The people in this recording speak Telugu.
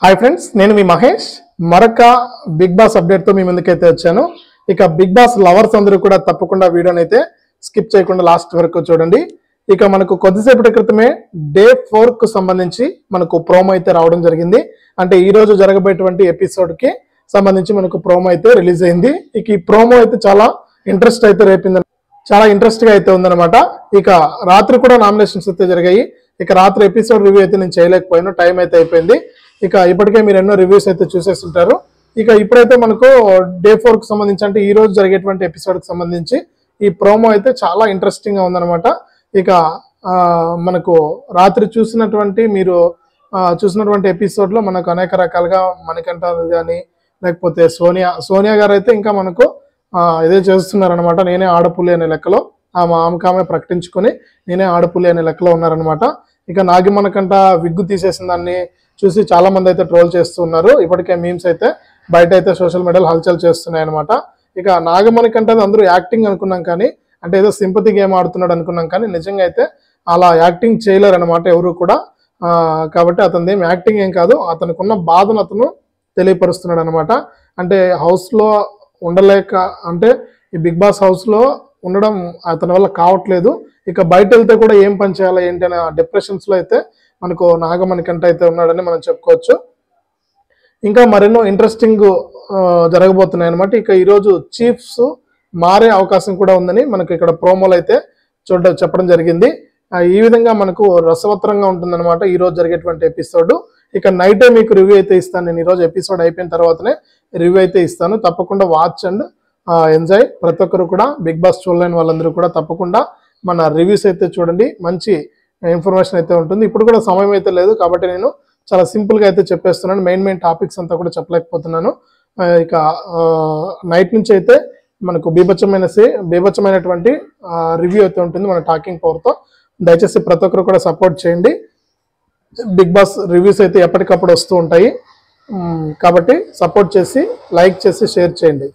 హాయ్ ఫ్రెండ్స్, నేను మీ మహేష్. మరొక బిగ్ బాస్ అప్డేట్ తో మీ ముందుకైతే వచ్చాను. ఇక బిగ్ బాస్ లవర్స్ అందరూ కూడా తప్పకుండా వీడియోని అయితే స్కిప్ చేయకుండా లాస్ట్ వరకు చూడండి. ఇక మనకు కొద్దిసేపటి క్రితమే డే 4 కు సంబంధించి మనకు ప్రోమో అయితే రావడం జరిగింది. అంటే ఈ రోజు జరగబోయేటువంటి ఎపిసోడ్ కి సంబంధించి మనకు ప్రోమో అయితే రిలీజ్ అయింది. ఇక ఈ ప్రోమో అయితే చాలా ఇంట్రెస్ట్ అయితే రేపింది, చాలా ఇంట్రెస్ట్ గా అయితే ఉందన్నమాట. ఇక రాత్రి కూడా నామినేషన్స్ అయితే జరిగాయి. ఇక రాత్రి ఎపిసోడ్ రివ్యూ అయితే నేను చేయలేకపోయాను, టైం అయితే అయిపోయింది. ఇక ఇప్పటికే మీరు ఎన్నో రివ్యూస్ అయితే చూసేస్తుంటారు. ఇక ఇప్పుడైతే మనకు డే 4 కు సంబంధించి అంటే ఈ రోజు జరిగేటువంటి ఎపిసోడ్ కి సంబంధించి ఈ ప్రోమో అయితే చాలా ఇంట్రెస్టింగ్ గా ఉందన్నమాట. ఇక మనకు రాత్రి మీరు చూసినటువంటి ఎపిసోడ్ లో మనకు అనేక రకాలుగా మణికంఠ కానీ లేకపోతే సోనియా గారు అయితే ఇంకా మనకు ఇదే చేస్తున్నారనమాట. నేనే ఆడపులి అనే లెక్కలో ఆమె ప్రకటించుకొని నేనే ఆడపులి అనే లెక్కలో ఉన్నారనమాట. ఇక నాగిమణికంఠ విగ్గు తీసేసిన దాన్ని చూసి చాలా మంది అయితే ట్రోల్ చేస్తున్నారు. ఇప్పటికే మీమ్స్ అయితే బయట అయితే సోషల్ మీడియాలో హల్చల్ చేస్తున్నాయి అనమాట. ఇక నాగమణికంఠ అందరూ యాక్టింగ్ అనుకున్నాం కానీ, అంటే ఏదో సింపతి గేమ్ ఆడుతున్నాడు అనుకున్నాం కానీ నిజంగా అయితే అలా యాక్టింగ్ చేయలేరు అనమాట ఎవరు కూడా. కాబట్టి అతనిది ఏం యాక్టింగ్ ఏం కాదు, అతనికి బాధను అతను తెలియపరుస్తున్నాడు అనమాట. అంటే హౌస్ లో ఉండలేక, అంటే ఈ బిగ్ బాస్ హౌస్ లో ఉండడం అతని వల్ల కావట్లేదు. ఇక బయట వెళ్తే కూడా ఏం పని చేయాలి ఏంటి అనే డిప్రెషన్స్ లో అయితే మనకు నాగమణికంఠ అయితే ఉన్నాడని మనం చెప్పుకోవచ్చు. ఇంకా మరెన్నో ఇంట్రెస్టింగ్ జరగబోతున్నాయి అనమాట. ఇక ఈరోజు చీఫ్స్ మారే అవకాశం కూడా ఉందని మనకు ఇక్కడ ప్రోమోలు అయితే చెప్పడం జరిగింది. ఈ విధంగా మనకు రసవత్తరంగా ఉంటుందన్నమాట ఈ రోజు జరిగేటువంటి ఎపిసోడ్. ఇక నైటే మీకు రివ్యూ అయితే ఇస్తాను. నేను ఈరోజు ఎపిసోడ్ అయిపోయిన తర్వాతనే రివ్యూ అయితే ఇస్తాను. తప్పకుండా వాచ్ అండ్ ఎంజాయ్. ప్రతి ఒక్కరు కూడా బిగ్ బాస్ చూడలేని వాళ్ళందరూ కూడా తప్పకుండా మన రివ్యూస్ అయితే చూడండి. మంచి ఇన్ఫర్మేషన్ అయితే ఉంటుంది. ఇప్పుడు కూడా సమయం అయితే లేదు కాబట్టి నేను చాలా సింపుల్ గా అయితే చెప్పేస్తున్నాను. మెయిన్ టాపిక్స్ అంతా కూడా చెప్పలేకపోతున్నాను. ఇక నైట్ నుంచి అయితే మనకు బీభత్సమైనటువంటి రివ్యూ అయితే ఉంటుంది మన టాకింగ్ పవర్ తో. దయచేసి ప్రతి ఒక్కరు కూడా సపోర్ట్ చేయండి. బిగ్ బాస్ రివ్యూస్ అయితే ఎప్పటికప్పుడు వస్తూ ఉంటాయి కాబట్టి సపోర్ట్ చేసి లైక్ చేసి షేర్ చేయండి.